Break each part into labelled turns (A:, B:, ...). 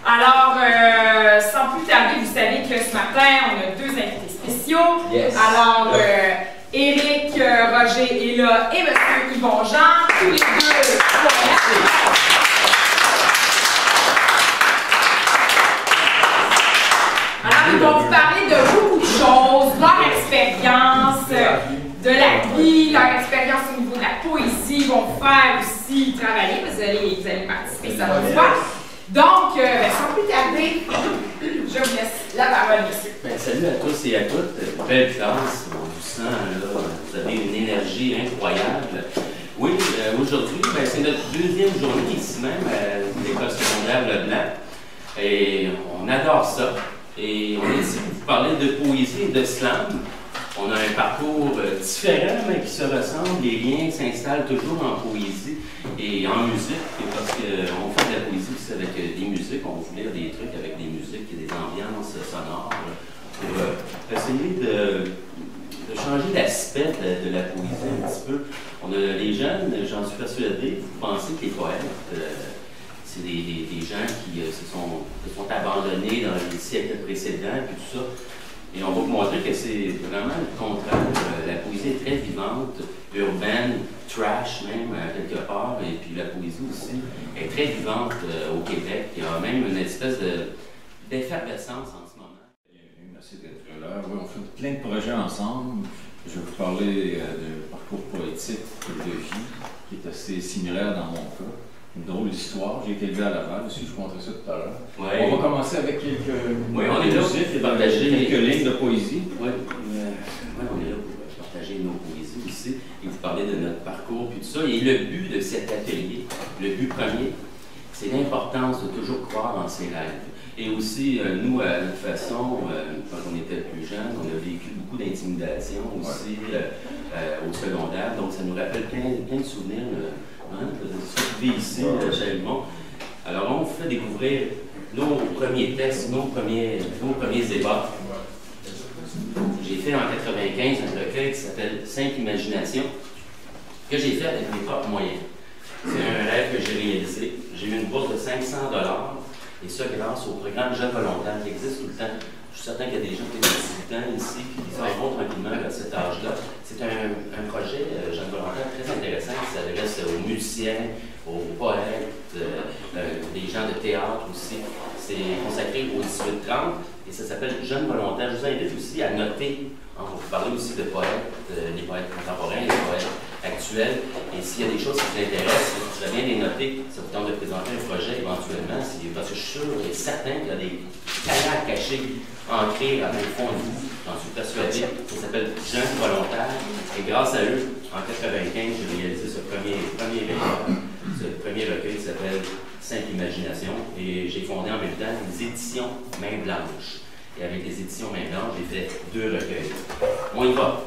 A: Alors, sans plus tarder, vous savez que ce matin, on a deux invités spéciaux.
B: Yes.
A: Alors, Éric Roger est là et M. Yvon Jean, tous les deux. Alors, ils vont vous parler de beaucoup de choses, leur expérience de la vie, leur expérience au niveau de la poésie. Ils vont vous faire aussi travailler, vous allez participer, ça va de soi. Donc, sans plus tarder, je vous laisse la parole, monsieur.
B: Salut à tous et à toutes. Belle classe, on vous sent, là, vous avez une énergie incroyable. Oui, aujourd'hui, c'est notre deuxième journée ici même à l'école secondaire Leblanc. Et on adore ça. Et on est ici pour vous parler de poésie et de slam. On a un parcours différent, mais qui se ressemble. Les liens s'installent toujours en poésie et en musique, parce qu'on fait de la poésie aussi avec des musiques. On va vous lire des trucs avec des musiques et des ambiances sonores pour essayer de changer l'aspect de la poésie un petit peu. On a les jeunes, j'en suis persuadé, vous pensez que les poètes, c'est des gens qui se sont abandonnés dans les siècles précédents, puis tout ça. Et on va vous montrer que c'est vraiment le contraire. La poésie est très vivante, urbaine, trash même, quelque part, et puis la poésie aussi est très vivante au Québec. Il y a même une espèce d'effervescence en ce moment.
C: Merci d'être là. Oui, on fait plein de projets ensemble. Je vais vous parler du parcours poétique de vie, qui est assez similaire dans mon cas. Une drôle d'histoire. J'ai été élevé à Laval aussi, je vous montrerai ça tout à l'heure.
B: Ouais.
C: On va commencer avec quelques
B: on est là pour partager
C: quelques lignes de poésie.
B: Oui, on est là pour partager nos poésies aussi et vous parler de notre parcours puis tout ça. Et le but de cet atelier, le but premier, c'est l'importance de toujours croire en ses rêves. Et aussi, nous, à notre façon, quand on était plus jeunes, on a vécu beaucoup d'intimidation aussi au secondaire. Donc, ça nous rappelle plein de souvenirs. De ce qui ici, chez Edmond. Alors, on vous fait découvrir nos premiers textes, nos premiers débats. J'ai fait en 1995 un recueil qui s'appelle 5 imaginations, que j'ai fait avec mes propres moyens. C'est un rêve que j'ai réalisé. J'ai eu une bourse de 500 $, et ça grâce au programme Jeunes volontaires qui existe tout le temps. Je suis certain qu'il y a des gens qui ont 18 ans ici qui s'en vont tranquillement à cet âge-là. C'est un projet Jeunes volontaires très intéressant qui s'adresse aux musiciens, aux poètes, des gens de théâtre aussi. C'est consacré aux 18-30 et ça s'appelle Jeunes volontaires. Je vous invite aussi à noter. On va vous parler aussi de poètes, les poètes contemporains, les poètes actuels. Et s'il y a des choses qui vous intéressent, vous serez bien les noter. Ça vous tente de présenter un projet éventuellement, parce que je suis sûr et certain qu'il y a des talents cachés ancrés à même fond de vous. J'en suis persuadé. Ça s'appelle Jeunes volontaires. Et grâce à eux, en 1995, j'ai réalisé ce premier recueil. Ce premier recueil s'appelle 5 imaginations. Et j'ai fondé en même temps les éditions Main Blanche. Et avec les éditions Main Blanche, j'ai fait 2 recueils. On y va,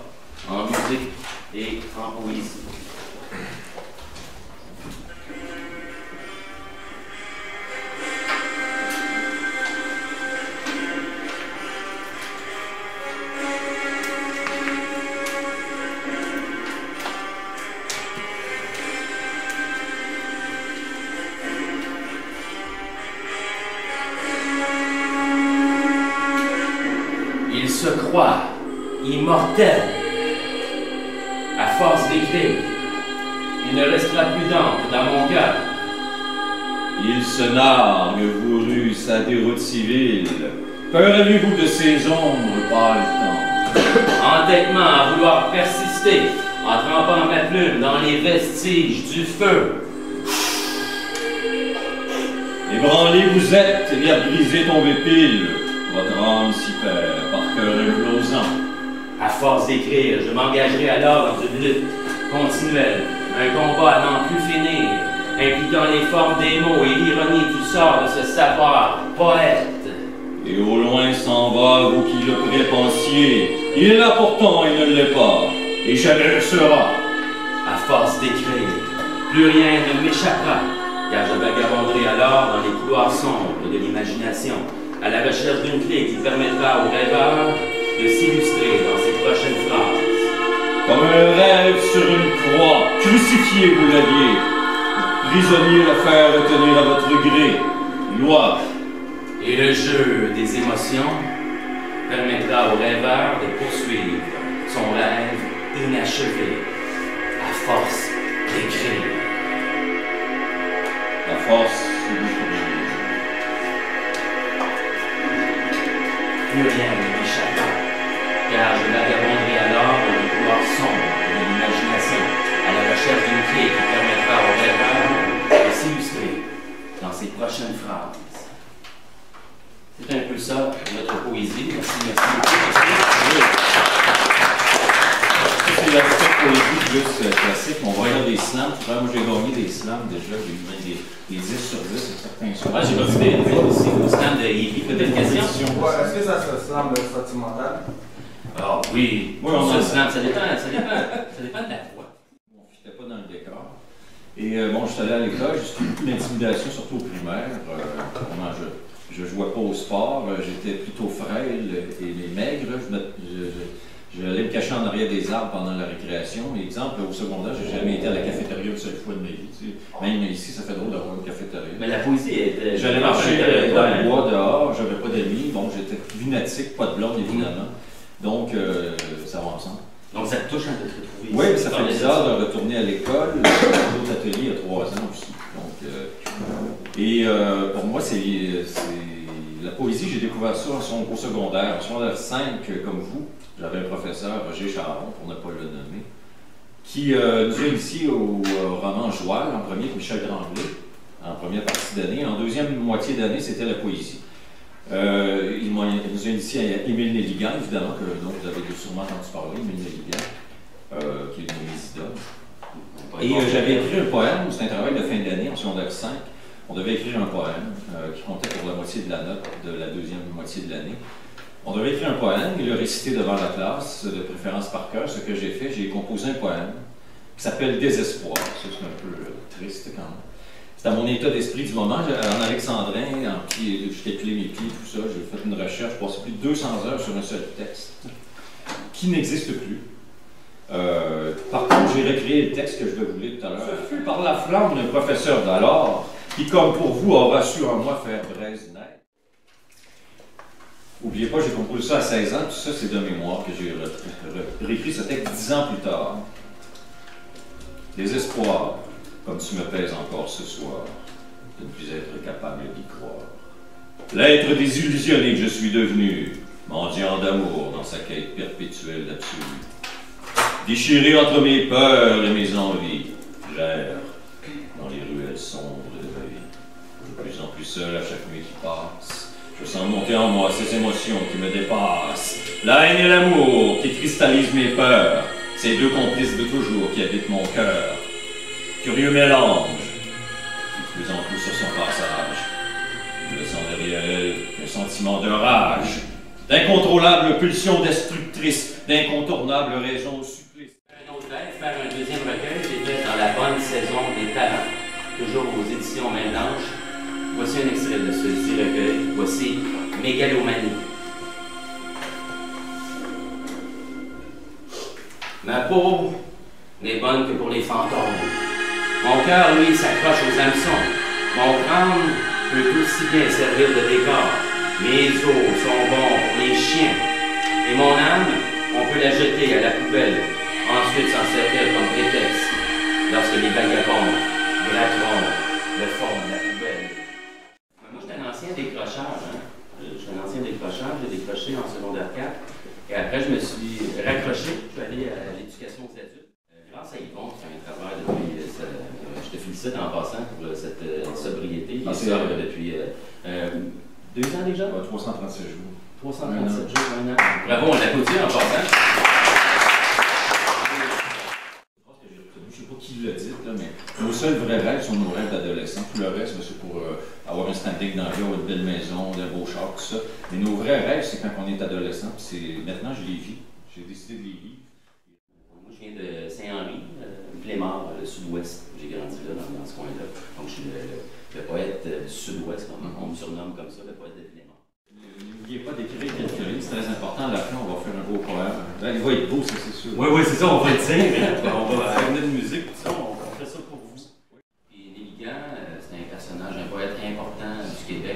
B: en musique et en poésie. Il se croit immortel. À force d'écrire, il ne restera plus d'encre dans mon cœur.
C: Il se nargue, vous rues à déroute civile. Peur avez-vous de ces ombres palpitantes?
B: Entêtement à vouloir persister, en trempant ma plume dans les vestiges du feu.
C: Ébranlé vous êtes, et à briser tombé pile. Votre âme s'y perd, par cœur implosant.
B: À force d'écrire, je m'engagerai alors dans une lutte continuelle, un combat à n'en plus finir, impliquant les formes des mots et l'ironie du sort de ce savoir poète.
C: Et au loin s'en va, vous qui le prépensiez. Il est là pourtant, il ne l'est pas, et jamais le sera.
B: À force d'écrire, plus rien ne m'échappera, car je vagabonderai alors dans les couloirs sombres de l'imagination, à la recherche d'une clé qui permettra aux rêveurs de s'illustrer dans ces prochaines phrases.
C: Comme un rêve sur une croix, crucifié vous l'aviez, prisonnier le faire retenir à votre gré, Loi.
B: Et le jeu des émotions permettra au rêveur de poursuivre son rêve inachevé à force d'écrire.
C: La force du
B: Plus rien ne m'échappa, car je vagabonderai alors dans le couloir sombre de l'imagination, à la recherche d'une clé qui permettra au rêveur de s'illustrer dans ses prochaines phrases. C'est un peu ça, notre poésie. Merci, merci beaucoup.
C: C'est la poésie plus classique. On va regarder des slams. Moi, j'ai gagné des slams déjà. J'ai eu même des 10 sur 10 et certains sur 10.
B: Moi, j'ai reçu des aussi au slam de Yves. Peut-être une question?
D: Ouais, est-ce que ça se slam sentimental?
B: Ah oui.
C: Oui, on en
B: slam, ça dépend de la voix.
C: On ne fitait pas dans le décor. Et bon, je suis allé à l'école, j'ai suivi beaucoup d'intimidation, surtout au primaire. Je jouais pas au sport, j'étais plutôt frêle et maigre. J'allais me cacher en arrière des arbres pendant la récréation. Exemple, au secondaire, j'ai jamais été à la cafétéria une seule fois de ma vie. Tu sais. Même ici, ça fait drôle d'avoir une cafétéria.
B: Mais la poésie était...
C: J'allais marcher dans le bois dehors, j'avais pas d'amis. Bon, j'étais lunatique, pas de blonde évidemment. Donc, ça va ensemble.
B: Donc ça te touche un peu de te retrouver ici.
C: Oui, mais ça fait bizarre de retourner à l'école. J'ai d'autres ateliers il y a 3 ans aussi. Donc, pour moi, c'est la poésie, j'ai découvert ça au secondaire. En secondaire 5, comme vous, j'avais un professeur, Roger Charon, pour ne pas le nommer, qui nous a initiés au roman Joual, en premier, avec Michel Tremblay, en première partie d'année. En deuxième moitié d'année, c'était la poésie. Il nous a initiés à Émile Nelligan, évidemment, dont vous avez sûrement entendu parler, Émile Nelligan, qui est une de mes idoles. Et j'avais écrit un poème, c'était un travail de fin d'année, en secondaire 5. On devait écrire un poème qui comptait pour la moitié de la note de la deuxième moitié de l'année. On devait écrire un poème et le réciter devant la classe, de préférence par cœur. Ce que j'ai fait, j'ai composé un poème qui s'appelle Désespoir. Ça, c'est un peu triste quand même. C'était à mon état d'esprit du moment. En alexandrin, je calculais mes pieds, tout ça. J'ai fait une recherche, j'ai passé plus de 200 heures sur un seul texte qui n'existe plus. Par contre, j'ai recréé le texte que je vous lire tout à l'heure. Ce fut par la flamme d'un professeur d'alors qui, comme pour vous, aura su en moi faire braise naître. N'oubliez pas, j'ai composé ça à 16 ans, tout ça c'est de mémoire que j'ai réécrit ce texte 10 ans plus tard. Désespoir, comme tu me pèses encore ce soir, de ne plus être capable d'y croire. L'être désillusionné que je suis devenu, mendiant d'amour dans sa quête perpétuelle d'absolu. Déchiré entre mes peurs et mes envies, j'erre dans les ruelles sombres de la vie. De plus en plus seul à chaque nuit qui passe. Je sens monter en moi ces émotions qui me dépassent. La haine et l'amour qui cristallisent mes peurs. Ces deux complices de toujours qui habitent mon cœur. Curieux mélange, qui de plus en plus sur son passage. Je sens derrière elle un sentiment de rage. D'incontrôlables pulsions destructrices. D'incontournables raisons au supplice.
B: Un autre rêve, faire un deuxième recueil, j'étais dans la bonne saison des talents. Toujours aux éditions Main Blanche. Voici un extrait de ce recueil. Voici Mégalomanie. Ma peau n'est bonne que pour les fantômes. Mon cœur, lui, s'accroche aux hameçons. Mon crâne peut aussi bien servir de décor. Mes os sont bons pour les chiens. Et mon âme, on peut la jeter à la poubelle. Ensuite s'en servir comme prétexte lorsque les vagabonds gratteront le fond de la poubelle. Moi, j'étais un ancien décrocheur. J'ai décroché en secondaire 4. Et après, je me suis raccroché. Je suis allé à l'éducation aux adultes. Grâce à Yvon, qui fait un travail depuis... je te félicite en passant pour cette sobriété. Il sort depuis 2 ans déjà?
C: 337 jours.
B: 337 jours, 1 an. Bravo, on l'applaudit en passant.
C: Je ne sais pas qui l'a dit, là, mais nos seuls vrais rêves sont nos rêves d'adolescents. Tout le reste, c'est pour avoir un standing dans la vie, avoir une belle maison, un beau char, tout ça. Mais nos vrais rêves, c'est quand on est adolescent. Maintenant, je les vis. J'ai décidé de les vivre.
B: Moi, je viens de Saint-Henri, Plémar, le sud-ouest. J'ai grandi là, dans ce coin-là. Donc, je suis le poète du sud-ouest, on me surnomme comme ça, le poète de Plémar.
C: N'oubliez pas d'écrire quelques lignes, c'est très important. À la fin, on va faire un beau poème. Là, il va être beau, ça, c'est sûr.
B: Oui, c'est ça, on va le dire. On va faire de musique, tout ça, on fait ça pour vous. Puis Nelligan, c'est un personnage, un poète important du Québec.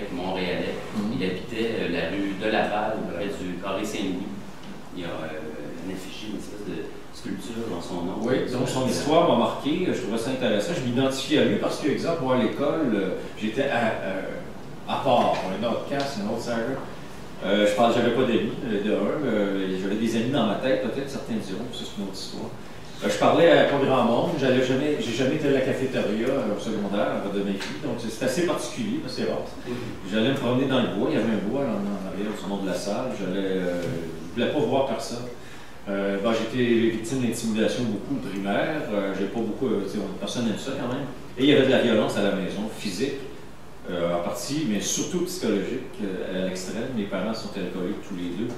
B: son nom.
C: Oui, donc son histoire m'a marqué, je trouvais ça intéressant. Je m'identifiais à lui parce que, exemple, moi à l'école, j'étais à part, un autre casse, un autre saga. J'avais pas d'amis, j'avais des amis dans ma tête, peut-être, certains diront, ça c'est une autre histoire. Je parlais à pas grand monde, j'ai jamais été à la cafétéria au secondaire de mes filles, donc c'est assez particulier, c'est rare. J'allais me promener dans le bois, il y avait un bois en arrière, au nom de la salle, je voulais pas voir personne. J'étais victime d'intimidation beaucoup primaire, j'ai pas beaucoup, personne n'aime ça quand même. Et il y avait de la violence à la maison, physique, en partie, mais surtout psychologique, à l'extrême. Mes parents sont alcooliques tous les deux.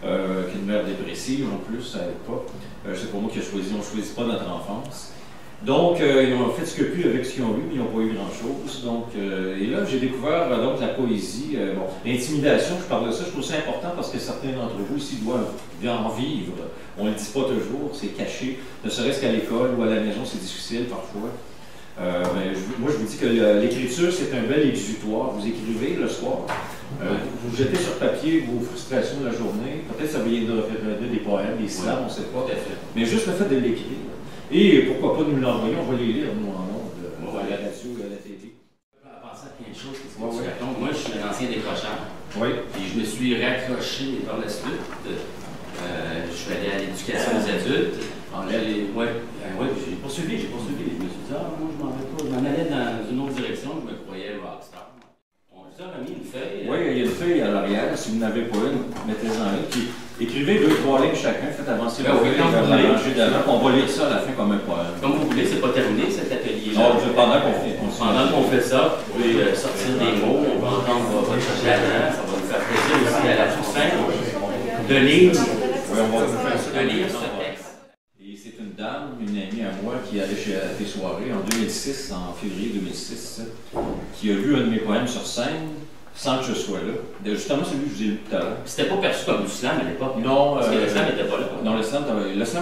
C: Une mère dépressive en plus à l'époque. C'est pour moi qui a choisi, on ne choisit pas notre enfance. Donc, ils ont fait ce qu'ils ont pu avec ce qu'ils ont eu, mais ils n'ont pas eu grand-chose. Donc, et là, j'ai découvert donc la poésie. L'intimidation, je parle de ça, je trouve ça important parce que certains d'entre vous ici doivent en vivre. On ne le dit pas toujours, c'est caché. Ne serait-ce qu'à l'école ou à la maison, c'est difficile parfois. Moi, je vous dis que l'écriture, c'est un bel exutoire. Vous écrivez le soir, vous jetez sur papier vos frustrations de la journée. Peut-être ça vient de des poèmes, des slams, on ne sait pas. Mais juste le fait de l'écrire. Et pourquoi pas nous l'envoyer, on va les lire, nous, en ondes, à la radio, à la télé.
B: À penser à plein de choses, qu'est-ce que tu racontes? Moi, je suis un ancien décrocheur.
C: Oui.
B: Et je me suis raccroché par la suite. Je suis allé à l'éducation des adultes. J'ai poursuivi. Je me suis dit, moi, je m'en vais pas. Je m'en allais dans une autre direction, je me croyais rockstar. On vous a remis une feuille.
C: Oui, il y a une feuille à l'arrière. Si vous n'avez pas une, mettez-en une. Puis écrivez 2-3 lignes chacun, faites avancer la feuille vers la rangée d'avant. On va lire ça à la fin comme un poème.
B: Comme vous voulez, c'est pas terminé cet atelier-là.
C: Non, pendant qu'on fait
B: ça, vous pouvez sortir des mots, on va entendre votre talent, ça va nous faire plaisir aussi à la toute fin de lire.
C: Oui, on va faire ça.
B: De lire ce texte.
C: Et c'est une dame, une amie à moi, qui allait à tes soirées en 2006, en février 2006, qui a lu un de mes poèmes sur scène, sans que je sois là. Justement, celui que je vous ai lu tout à l'heure.
B: C'était pas perçu comme du slam à l'époque?
C: Non.
B: Parce que le slam n'était pas là.
C: Non, le slam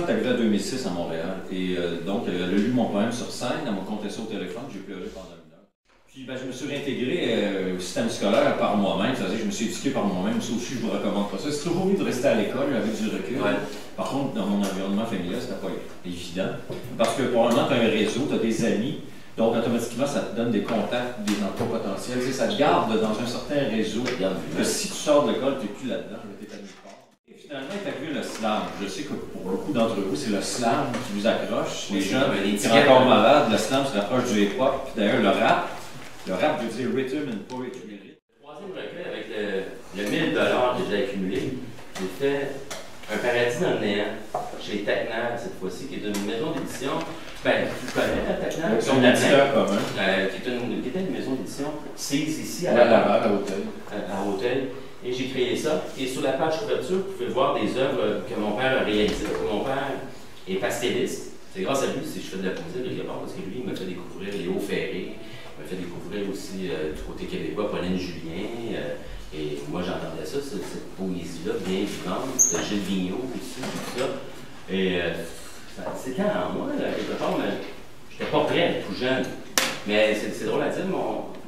C: est arrivé en 2006 à Montréal. Et donc, elle a lu mon poème sur scène, elle m'a conté ça au téléphone, j'ai pleuré pendant une heure. Puis, je me suis réintégré au système scolaire par moi-même, c'est-à-dire que je me suis éduqué par moi-même, ça aussi, je vous recommande pas ça. C'est toujours mieux de rester à l'école avec du recul. Ouais. Par contre, dans mon environnement familial, c'était pas évident. Parce que, probablement, tu as un réseau, tu as des amis. Donc, automatiquement, ça te donne des contacts, des emplois potentiels. Tu sais, ça te garde dans un certain réseau. Que si tu sors de l'école, tu n'es plus là-dedans, tu n'es pas nulle part. Et finalement est arrivé le slam. Je sais que pour beaucoup d'entre vous, c'est le slam qui vous accroche. Les gens qui sont encore malades, le slam se rapproche du hip-hop. Puis d'ailleurs, le rap veut dire rhythm and poetry.
B: Le troisième recueil, avec le 1000 $ que j'ai accumulé, j'ai fait Un paradis dans le néant, chez Tacna, cette fois-ci, qui est une maison d'édition. Ben, tu connais la Tacna?
C: Son éditeur commun.
B: Qui était une maison d'édition sise ici à
C: Laval, à Hauteuil.
B: À Hauteuil. Et j'ai créé ça. Et sur la page couverture, vous pouvez voir des œuvres que mon père a réalisées. Mon père est pastelliste. C'est grâce à lui si je fais de la poésie quelque part, parce que lui, il m'a fait découvrir les Hauts-Ferrés. Il m'a fait découvrir aussi du côté québécois, Pauline Julien. Et moi, j'entendais ça, cette poésie-là, bien vivante, de Gilles Vigneault aussi, tout ça. Et c'était en moi, quelque part, mais j'étais pas prêt, tout jeune. Mais c'est drôle à dire,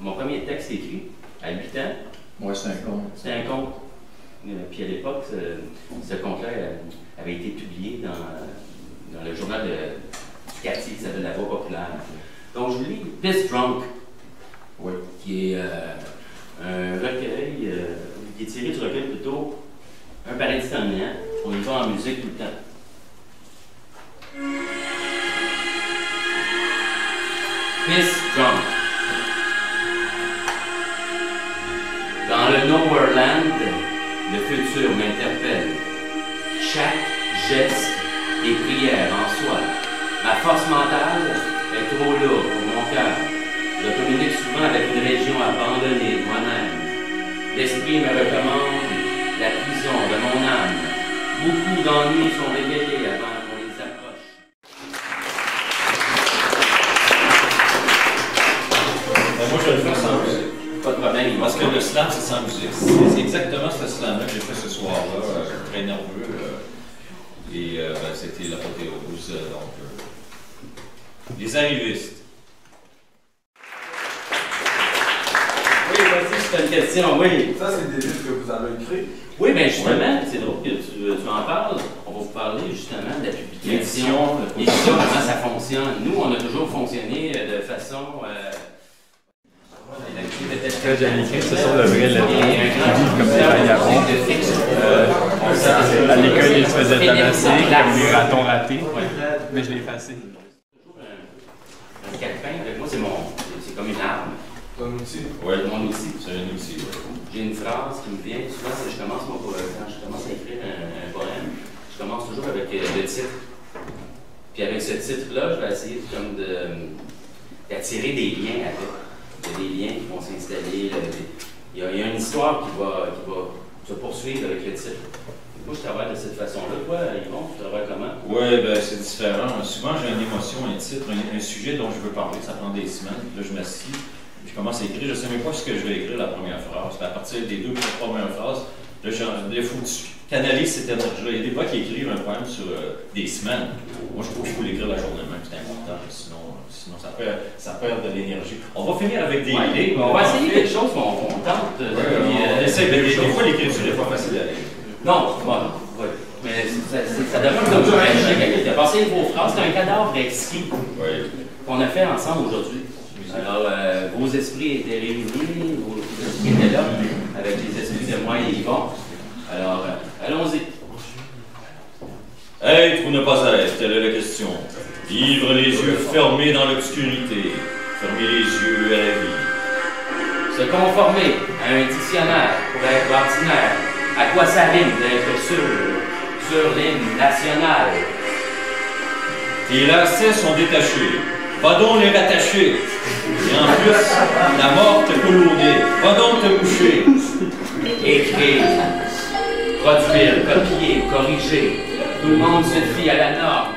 B: mon premier texte écrit, à 8 ans.
C: Oui, c'est un conte.
B: C'était un conte. Puis à l'époque, ce conte-là avait été publié dans le journal du quartier, qui s'appelle La Voix populaire. Donc je lis Piss Drunk,
C: oui, qui est
B: un recueil, qui est tiré du recueil plutôt Un paradis dans le néant. On y va en musique tout le temps. Piss Drunk. Dans le Nowhere Land, le futur m'interpelle. Chaque geste et prière en soi. Ma force mentale est trop lourde pour mon cœur. Je communique souvent avec une région abandonnée de moi-même. L'esprit me recommande la prison de mon âme. Beaucoup d'ennuis sont révélés avant qu'on les approche.
C: Moi, je le fais sans musique.
B: Pas de problème.
C: Parce que le slam, c'est sans musique. C'est exactement ce slam-là que j'ai fait ce soir-là. Très nerveux. Et c'était l'apothéose. Les arrivistes.
B: Oui, vas-y, c'est une question, oui.
D: Ça, c'est des livres que vous avez écrits?
B: Oui, bien justement, c'est drôle que tu en parles. On va vous parler justement de la publication. L'édition, comment ça fonctionne. Nous, on a toujours fonctionné de façon...
E: Ce sont de vrais lettres qui vivent comme des vagabonds. À l'école, ils se faisaient tabasser comme des ratons ratés, mais je l'ai effacé.
B: Un calepin, avec moi, c'est comme une arme.
D: Ton outil.
C: Oui,
B: Mon outil.
C: c'est un outil.
B: J'ai une phrase qui me vient, souvent, quand je commence à écrire un poème, je commence toujours avec le titre. Puis avec ce titre-là, je vais essayer d'attirer des liens avec. Il y a des liens qui vont s'installer. Il y a une histoire qui va se poursuivre avec le titre. Moi, je travaille de cette façon-là. Toi, Yvon, tu travailles comment?
C: Oui, ben c'est différent. Souvent, j'ai une émotion, un titre, un sujet dont je veux parler. Ça prend des semaines. Là, je m'assis, je commence à écrire. Je ne sais même pas ce que je vais écrire la première phrase. À partir des 2 ou 3 premières phrases, là, il faut que tu canalises cette énergie-là. Il y a des fois qui écrivent un poème sur des semaines. Moi, je trouve qu'il faut l'écrire la journée même. C'est important. Sinon ça perd de l'énergie. On va finir avec des idées.
B: On va essayer quelque chose qu'on tente.
C: On essaie. Des fois, l'écriture n'est pas facile à lire.
B: Non, oui. Mais ça demande comme ça. Tu as passé vos phrases, c'est un cadavre exquis qu'on a fait ensemble aujourd'hui. Alors, vos esprits étaient réunis, vos esprits étaient là, avec les esprits de moi et Yvon. Alors, allons-y.
C: Être ou ne pas être, telle est la question. Vivre les yeux fermés dans l'obscurité, fermer les yeux à la vie.
B: Se conformer à un dictionnaire pour être ordinaire. À quoi ça rime d'être sur l'hymne national?
C: Tes lacets sont détachés. Va donc les rattacher. Et en plus, la mort te colournée. Va donc te coucher.
B: Écrire, produire, copier, corriger. Tout le monde se fie à la norme.